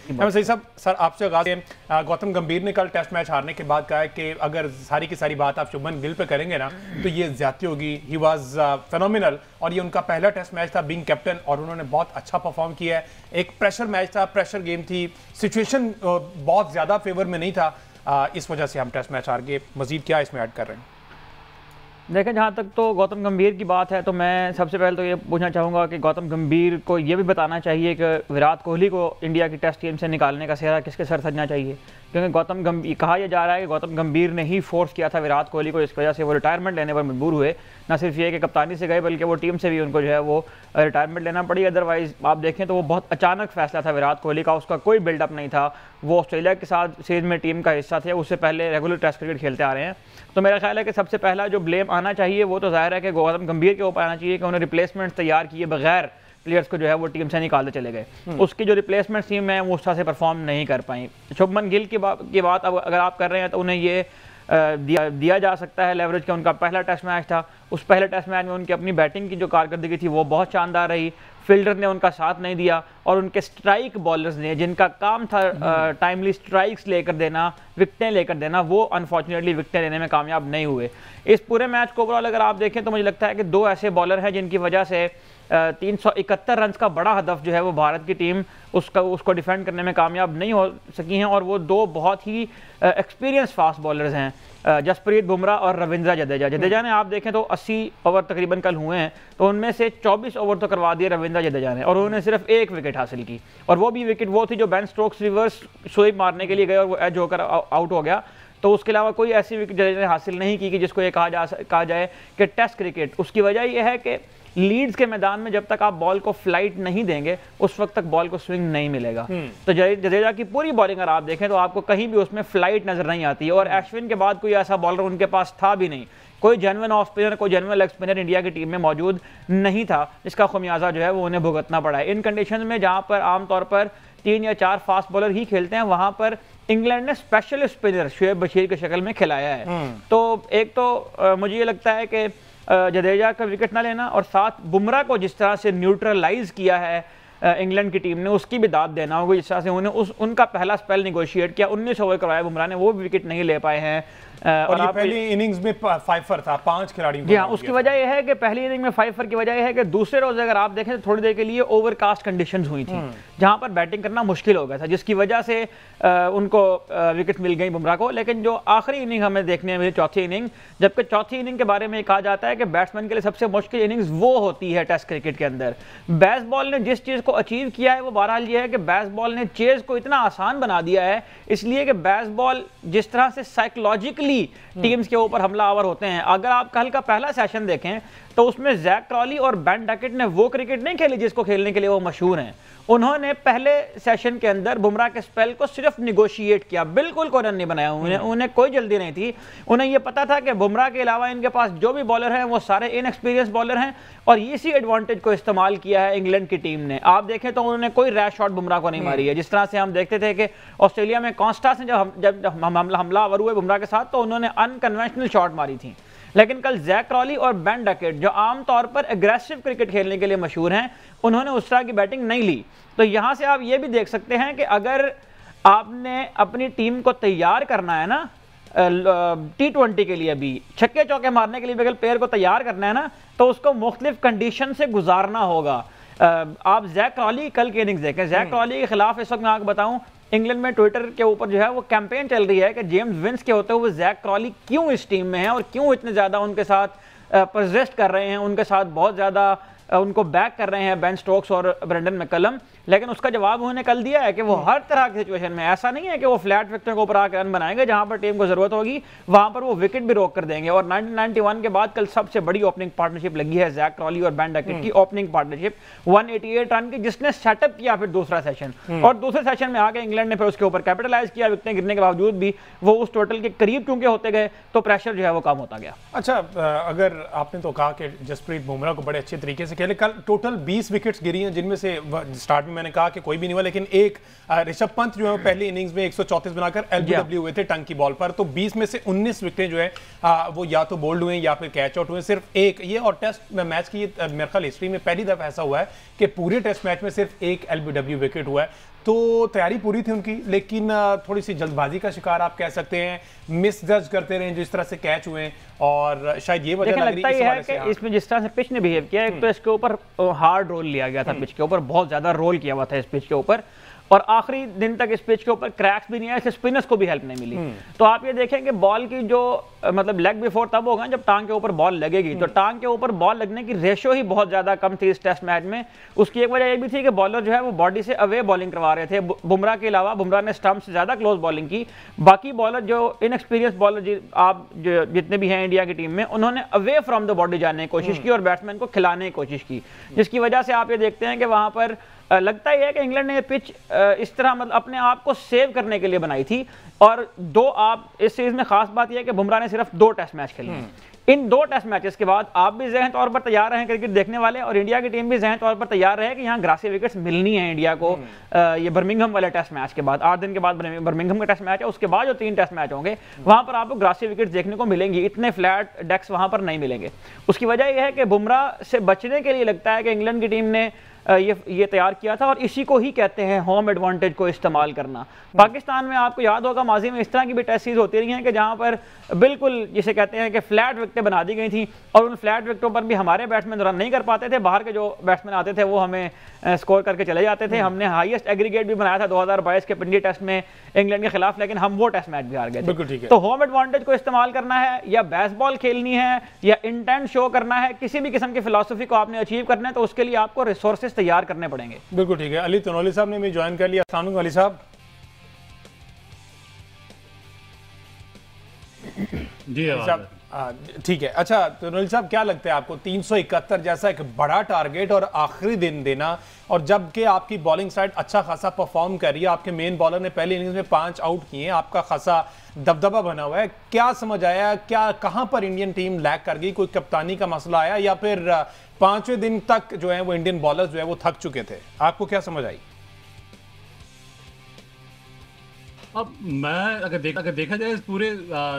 सही साहब, सर आपसे आगाज़ गौतम गंभीर ने कल टेस्ट मैच हारने के बाद कहा है कि अगर सारी की सारी बात आप शुभमन गिल पे करेंगे ना तो ये ज्यादती होगी। ही वाज फेनोमिनल और ये उनका पहला टेस्ट मैच था बीइंग कैप्टन और उन्होंने बहुत अच्छा परफॉर्म किया है। एक प्रेशर मैच था, प्रेशर गेम थी, सिचुएशन बहुत ज़्यादा फेवर में नहीं था, इस वजह से हम टेस्ट मैच हार गए। मजीद क्या इसमें ऐड कर रहे हैं? देखें, जहाँ तक तो गौतम गंभीर की बात है तो मैं सबसे पहले तो ये पूछना चाहूँगा कि गौतम गंभीर को ये भी बताना चाहिए कि विराट कोहली को इंडिया की टेस्ट टीम से निकालने का सेहरा किसके सर सजना चाहिए, क्योंकि गौतम गंभीर कहा यह जा रहा है कि गौतम गंभीर ने ही फोर्स किया था विराट कोहली को, इस वजह से वो रिटायरमेंट लेने पर मजबूर हुए। ना सिर्फ ये कि कप्तानी से गए बल्कि वो टीम से भी उनको जो है वो रिटायरमेंट लेना पड़ी। अदरवाइज़ आप देखें तो वो बहुत अचानक फैसला था विराट कोहली का, उसका कोई बिल्डअप नहीं था। वो ऑस्ट्रेलिया के साथ सीरीज में टीम का हिस्सा थे, उससे पहले रेगुलर टेस्ट क्रिकेट खेलते आ रहे हैं। तो मेरा ख्याल है कि सबसे पहला जो ब्लेम आना चाहिए वो तो जाहिर है कि गौतम गंभीर के ऊपर आना चाहिए कि उन्हें रिप्लेसमेंट तैयार किए बगैर प्लेयर्स को जो है वो टीम से निकालते चले गए। उसकी जो रिप्लेसमेंट टीम है वो उस तरह से परफॉर्म नहीं कर पाई। शुभमन गिल की बात अब अगर आप कर रहे हैं तो उन्हें ये दिया जा सकता है लेवरेज कि उनका पहला टेस्ट मैच था, उस पहले टेस्ट मैच में उनकी अपनी बैटिंग की जो कारकर्दगी थी वो बहुत शानदार रही। फील्डर ने उनका साथ नहीं दिया और उनके स्ट्राइक बॉलर्स ने, जिनका काम था टाइमली स्ट्राइक्स लेकर देना, विकटें लेकर देना, वो अनफॉर्चुनेटली विकटें लेने में कामयाब नहीं हुए। इस पूरे मैच को ओवरऑल अगर आप देखें तो मुझे लगता है कि दो ऐसे बॉलर हैं जिनकी वजह से 371 रन का बड़ा हदफ जो है वो भारत की टीम उसको डिफेंड करने में कामयाब नहीं हो सकी हैं, और वो दो बहुत ही एक्सपीरियंस फास्ट बॉलर्स हैं, जसप्रीत बुमराह और रविंद्र जडेजा। जडेजा ने आप देखें तो 80 ओवर तकरीबन कल हुए हैं तो उनमें से 24 ओवर तो करवा दिए रविंद्र जडेजा ने, और उन्होंने सिर्फ एक विकेट हासिल की, और वो भी विकेट वो थी जो बेन स्टोक्स रिवर्स स्वीप मारने के लिए गए और वो एज होकर आउट हो गया। तो उसके अलावा कोई ऐसी विकेट जडेजा ने हासिल नहीं की कि जिसको ये कहा जाए कि टेस्ट क्रिकेट। उसकी वजह यह है कि लीड्स के मैदान में जब तक आप बॉल को फ्लाइट नहीं देंगे उस वक्त तक बॉल को स्विंग नहीं मिलेगा। तो जडेजा की पूरी बॉलिंग अगर आप देखें तो आपको कहीं भी उसमें फ्लाइट नजर नहीं आती है, और अश्विन के बाद कोई ऐसा बॉलर उनके पास था भी नहीं, कोई जेन्युइन ऑफ स्पिनर, कोई जेन्युइन लेग स्पिनर इंडिया की टीम में मौजूद नहीं था, जिसका खुमियाजा जो है वो उन्हें भुगतना पड़ा है। इन कंडीशन में जहां पर आमतौर पर 3 या 4 फास्ट बॉलर ही खेलते हैं, वहां पर इंग्लैंड ने स्पेशल स्पिनर शुएब बशीर की शक्ल में खिलाया है। तो एक तो मुझे ये लगता है कि जडेजा का विकेट ना लेना और साथ बुमराह को जिस तरह से न्यूट्रलाइज किया है इंग्लैंड की टीम ने, उसकी भी दाद देना होगा। जिस तरह से उन्हें उनका पहला स्पेल निगोशिएट किया, 19 ओवर करवाया बुमराह ने, वो भी विकेट नहीं ले पाए हैं। और ये पहली इनिंग्स में फाइफर था, 5 खिलाड़ियों जी हाँ, उसकी वजह यह है कि पहली इनिंग में फाइफर की वजह यह है कि दूसरे रोज अगर आप देखें तो थोड़ी देर के लिए ओवरकास्ट कंडीशंस हुई थी जहां पर बैटिंग करना मुश्किल हो गया था, जिसकी वजह से उनको विकेट मिल गई बुमराह को। लेकिन जो आखिरी इनिंग हमें देखने में चौथी इनिंग, जबकि चौथी इनिंग के बारे में कहा जाता है कि बैट्समैन के लिए सबसे मुश्किल इनिंग्स वो होती है टेस्ट क्रिकेट के अंदर। बेसबॉल ने जिस चीज को अचीव किया है वो बहरहाल ये है कि बेसबॉल ने चेज को इतना आसान बना दिया है, इसलिए कि बेसबॉल जिस तरह से साइकोलॉजिकली टीम्स के ऊपर हमलावर होते हैं। अगर आप कल का पहला सेशन देखें तो उसमें जैक ट्रॉली और बेन डकेट ने वो क्रिकेट नहीं खेली जिसको खेलने के लिए वो मशहूर हैं। उन्होंने पहले सेशन के अंदर बुमराह के स्पेल को सिर्फ निगोशिएट किया, बिल्कुल कोई रन नहीं बनाया। उन्हें कोई जल्दी नहीं थी, उन्हें यह पता था कि बुमराह के अलावा इनके पास जो भी बॉलर हैं वो सारे इनएक्सपीरियंस बॉलर हैं, और इसी एडवांटेज को इस्तेमाल किया है इंग्लैंड की टीम ने। आप देखें तो उन्होंने कोई रैश शॉट बुमराह को नहीं मारी है, जिस तरह से हम देखते थे कि ऑस्ट्रेलिया में कॉन्स्टा से जब हमलावर हुए बुमराह के साथ तो उन्होंने अनकन्वेंशनल शॉट मारी थी। लेकिन कल जैक ट्रॉली और बेन डकेट जो आमतौर पर एग्रेसिव क्रिकेट खेलने के लिए मशहूर हैं, उन्होंने उस तरह की बैटिंग नहीं ली। तो यहां से आप ये भी देख सकते हैं कि अगर आपने अपनी टीम को तैयार करना है ना T20 के लिए, भी छक्के चौके मारने के लिए अगर प्लेयर को तैयार करना है ना, तो उसको मुख्तलिफ कंडीशन से गुजारना होगा। आप जैक ट्रॉली कल की इनिंग्स देखें, जैक ट्रॉली के खिलाफ इस वक्त मैं आपको बताऊं इंग्लैंड में ट्विटर के ऊपर जो है वो कैंपेन चल रही है कि जेम्स विंस के होते हुए जैक ट्रॉली क्यों इस टीम में है और क्यों इतने ज़्यादा उनके साथ परजेस्ट कर रहे हैं, उनके साथ बहुत ज़्यादा उनको बैक कर रहे हैं बेन स्टोक्स और ब्रेंडन मैकलम। लेकिन उसका जवाब उन्होंने कल दिया है कि वो हर तरह की सिचुएशन में, ऐसा नहीं है कि वो फ्लैट विकेटों के ऊपर आकर रन बनाएंगे, जहां पर टीम को जरूरत होगी वहां पर वो विकेट भी रोक कर देंगे। और 1991 के बाद कल सबसे बड़ी ओपनिंग पार्टनरशिप लगी है जैक ट्रॉली और बेन डकेट की ओपनिंग पार्टनरशिप 188 रन की, जिसने सेटअप किया फिर दूसरा सेशन, और दूसरे सेशन में आके इंग्लैंड ने फिर उसके ऊपर कैपिटलाइज किया। विकेटें गिरने के बावजूद भी वो उस टोटल के करीब क्योंकि होते गए तो प्रेशर जो है वो कम होता गया। अच्छा, अगर आपने तो कहा कि जसप्रीत बुमराह को बड़े अच्छे तरीके से खेले, कल टोटल 20 विकेट्स गिरी हैं, जिनमें से स्टार्ट में मैंने कहा कि कोई भी नहीं हुआ, लेकिन एक ऋषभ पंत जो है पहली इनिंग्स में 134 बनाकर एलबीडब्ल्यू हुए थे टंग की बॉल पर, तो 20 में से 19 विकेटें जो है वो या तो बोल्ड हुए या फिर कैच आउट हुए, सिर्फ एक ये। और टेस्ट मैच की मेरे ख्याल हिस्ट्री में पहली दफा ऐसा हुआ है कि पूरे टेस्ट मैच में सिर्फ एक एलबीडब्ल्यू विकेट हुआ है। तो तैयारी पूरी थी उनकी, लेकिन थोड़ी सी जल्दबाजी का शिकार आप कह सकते हैं, मिस जज करते रहे जिस तरह से कैच हुए, और शायद ये वजह लग लगता रही है कि इसमें जिस तरह से पिच ने बिहेव किया, एक तो इसके ऊपर हार्ड रोल लिया गया था, पिच के ऊपर बहुत ज्यादा रोल किया हुआ था इस पिच के ऊपर, और आखिरी दिन तक इस पिच के ऊपर क्रैक्स भी नहीं आए, स्पिनर्स को भी हेल्प नहीं मिली। तो आप ये देखें कि बॉल की जो मतलब लेग बिफोर तब होगा जब टांग के ऊपर बॉल लगेगी, तो टांग के ऊपर बॉल लगने की रेशो ही बहुत ज्यादा कम थी इस टेस्ट मैच में। उसकी एक वजह ये भी थी कि बॉलर जो है वो बॉडी से अवे बॉलिंग करवा रहे थे, बुमराह के अलावा। बुमराह ने स्टंप से ज्यादा क्लोज बॉलिंग की, बाकी बॉलर जो इनएक्सपीरियंस बॉलर आप जितने भी हैं इंडिया की टीम में, उन्होंने अवे फ्रॉम द बॉडी जाने की कोशिश की और बैट्समैन को खिलाने की कोशिश की, जिसकी वजह से आप ये देखते हैं कि वहां पर लगता ही है कि इंग्लैंड ने पिच इस तरह मतलब अपने आप को सेव करने के लिए बनाई थी। और आप इस सीरीज में खास बात यह है कि बुमराह ने सिर्फ 2 टेस्ट मैच खेले। इन 2 टेस्ट मैचेस के बाद आप भी ज़हन तौर पर तैयार रहे क्रिकेट देखने वाले, और इंडिया की टीम भी ज़हन तौर पर तैयार रहे कि यहाँ ग्रासी विकेट्स मिलनी है इंडिया को। ये बर्मिंघम वाले टेस्ट मैच के बाद 8 दिन के बाद बर्मिंघम का टेस्ट मैच है, उसके बाद जो 3 टेस्ट मैच होंगे वहां पर आपको ग्रासी विकेट्स देखने को मिलेंगी, इतने फ्लैट डेक्स वहां पर नहीं मिलेंगे। उसकी वजह यह है कि बुमराह से बचने के लिए लगता है कि इंग्लैंड की टीम ने ये तैयार किया था, और इसी को ही कहते हैं होम एडवांटेज को इस्तेमाल करना। पाकिस्तान में आपको याद होगा माजी में इस तरह की भी टेस्ट सीरीज होती रही हैं कि जहां पर बिल्कुल जिसे कहते हैं कि फ्लैट विकेटें बना दी गई थी, और उन फ्लैट विकेटों पर भी हमारे बैट्समैन रन नहीं कर पाते थे, बाहर के जो बैट्समैन आते थे वो हमें स्कोर करके चले जाते थे। हमने हाईएस्ट एग्रीगेट भी बनाया था 2022 के पिंडी टेस्ट में इंग्लैंड के खिलाफ, लेकिन हम वो टेस्ट मैच भी हार गए थे। तो होम एडवांटेज को इस्तेमाल करना है, या बेसबॉल खेलनी है, या इंटेंट शो करना है, किसी भी किस्म की फिलॉसफी को आपने अचीव करना है, तो उसके लिए आपको रिसोर्सेज तैयार करने पड़ेंगे। बिल्कुल ठीक है। अली तनोली साहब ने भी ज्वाइन कर लिया। अस्सलाम वालेकुम अली साहब। जी साहब ठीक है। अच्छा तनोली साहब, क्या लगता है आपको 371 जैसा एक बड़ा टारगेट और आखिरी दिन देना, और जबकि आपकी बॉलिंग साइड अच्छा खासा परफॉर्म कर रही है, आपके मेन बॉलर ने पहली इनिंग्स में 5 आउट किए हैं, आपका खासा दबदबा बना हुआ है, क्या समझ आया, क्या कहां पर इंडियन टीम लैग कर गई? कोई कप्तानी का मसला आया, या फिर 5वें दिन तक जो है वो इंडियन बॉलर्स जो है वो थक चुके थे? आपको क्या समझ आई? अब मैं अगर देखा जाए इस पूरे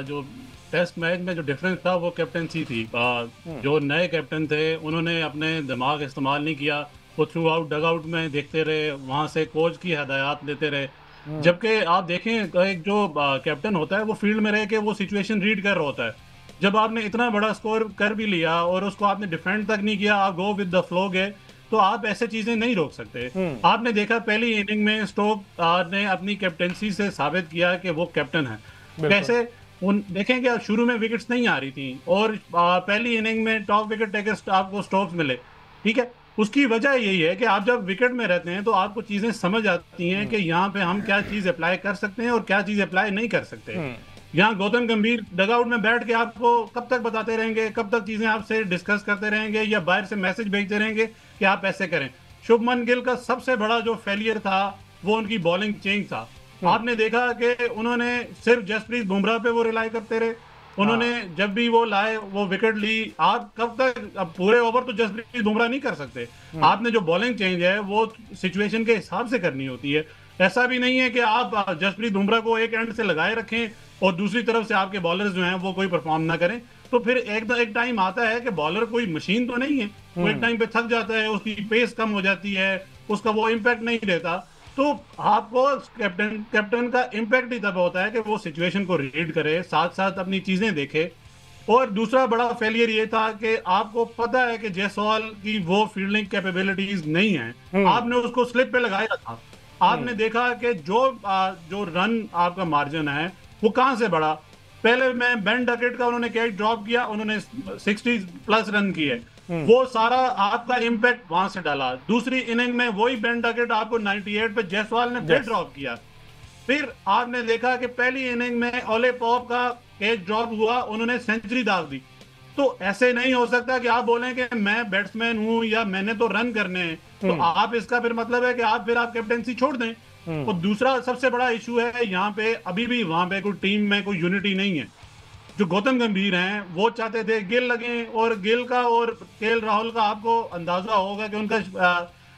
जो टेस्ट मैच में जो डिफरेंस था वो कैप्टनसी थी। जो नए कैप्टन थे उन्होंने अपने दिमाग इस्तेमाल नहीं किया, वो थ्रू आउट डग आउट में देखते रहे, वहां से कोच की हदायत लेते रहे। जबकि आप देखें एक जो कैप्टन होता है वो फील्ड में रह के वो सिचुएशन रीड कर रहा होता है। जब आपने इतना बड़ा स्कोर कर भी लिया और उसको आपने डिफेंड तक नहीं किया, आप गो विद द फ्लो गए, तो आप ऐसे चीजें नहीं रोक सकते। आपने देखा पहली इनिंग में स्टोक ने अपनी कैप्टनसी से साबित किया कि वो कैप्टन है। कैसे देखें कि शुरू में विकेट्स नहीं आ रही थी, और पहली इनिंग में टॉप विकेट टेकर आपको स्टोक्स मिले, ठीक है। उसकी वजह यही है कि आप जब विकेट में रहते हैं तो आपको चीजें समझ आती हैं कि यहाँ पे हम क्या चीज अप्लाई कर सकते हैं और क्या चीज अप्लाई नहीं कर सकते। यहाँ गौतम गंभीर डगआउट में बैठ के आपको कब तक बताते रहेंगे, कब तक चीजें आपसे डिस्कस करते रहेंगे, या बाहर से मैसेज भेजते रहेंगे कि आप ऐसे करें। शुभमन गिल का सबसे बड़ा जो फेलियर था वो उनकी बॉलिंग चेंज था। आपने देखा कि उन्होंने सिर्फ जसप्रीत बुमराह पे वो रिलाई करते रहे, उन्होंने जब भी वो लाए वो विकेट ली। आप कब तक, अब पूरे ओवर तो जसप्रीत बुमराह नहीं कर सकते, आपने जो बॉलिंग चेंज है वो सिचुएशन के हिसाब से करनी होती है। ऐसा भी नहीं है कि आप जसप्रीत बुमराह को एक एंड से लगाए रखें और दूसरी तरफ से आपके बॉलर्स जो हैं वो कोई परफॉर्म ना करें, तो फिर एक टाइम आता है कि बॉलर कोई मशीन तो नहीं है, वो एक टाइम पे थक जाता है, उसकी पेस कम हो जाती है, उसका वो इम्पैक्ट नहीं देता। तो आपको कैप्टन का इम्पैक्ट ही तब होता है कि वो सिचुएशन को रीड करे, साथ साथ अपनी चीजें देखे। और दूसरा बड़ा फेलियर ये था कि आपको पता है कि जायसवाल की वो फील्डिंग कैपेबिलिटीज नहीं है, आपने उसको स्लिप पे लगाया था। आपने देखा कि जो रन आपका मार्जिन है वो कहां से बढ़ा। पहले में बेन डकेट का उन्होंने कैच ड्रॉप किया, उन्होंने 60+ रन किए, वो सारा आपका इम्पैक्ट वहां से डाला। दूसरी इनिंग में वही बेन डकेट आपको 98 पे जायसवाल ने फिर ड्रॉप किया। फिर आपने देखा कि पहली इनिंग में ओले पॉप का कैच ड्रॉप हुआ, उन्होंने सेंचुरी दाग दी। तो ऐसे नहीं हो सकता कि आप बोलें कि मैं बैट्समैन हूं या मैंने तो रन करने हैं, तो आप इसका फिर मतलब है कि आप कैप्टेंसी छोड़ दें। और दूसरा सबसे बड़ा इशू है यहाँ पे, अभी भी वहां पे कोई टीम में कोई यूनिटी नहीं है। जो गौतम गंभीर हैं वो चाहते थे गिल लगे, और गिल का और केएल राहुल का आपको अंदाजा होगा कि उनका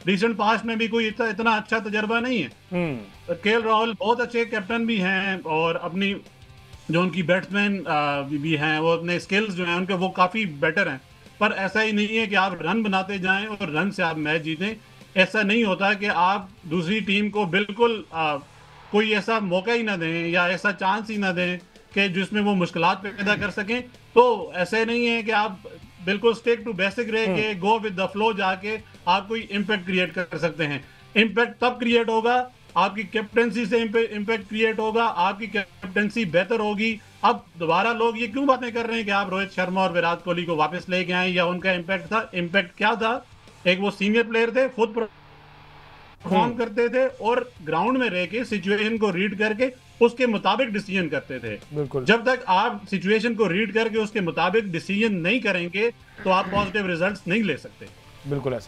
रिसेंट पास्ट में भी कोई इतना अच्छा तजर्बा नहीं है। केएल राहुल बहुत अच्छे कैप्टन भी हैं, और अपनी जो उनकी बैट्समैन भी हैं वो अपने स्किल्स जो हैं उनके वो काफी बेटर हैं, पर ऐसा ही नहीं है कि आप रन बनाते जाएं और रन से आप मैच जीतें। ऐसा नहीं होता कि आप दूसरी टीम को बिल्कुल कोई ऐसा मौका ही ना दें या ऐसा चांस ही ना दें कि जिसमें वो मुश्किलात पैदा कर सकें। तो ऐसे नहीं है कि आप बिल्कुल स्टिक टू बेसिक रह के गो विद द फ्लो जाके आप कोई इम्पैक्ट क्रिएट कर सकते हैं। इम्पैक्ट तब क्रिएट होगा, आपकी कैप्टेंसी से इम्पैक्ट क्रिएट होगा, आपकी कैप्टेंसी बेहतर होगी। अब दोबारा लोग ये क्यों बातें कर रहे हैं कि आप रोहित शर्मा और विराट कोहली को वापस लेके आए या उनका इम्पैक्ट था? इम्पैक्ट क्या था? एक वो सीनियर प्लेयर थे, खुद परफॉर्म करते थे और ग्राउंड में रह के सिचुएशन को रीड करके उसके मुताबिक डिसीजन करते थे। बिल्कुल। जब तक आप सिचुएशन को रीड करके उसके मुताबिक डिसीजन नहीं करेंगे तो आप पॉजिटिव रिजल्ट्स नहीं ले सकते। बिल्कुल ऐसे।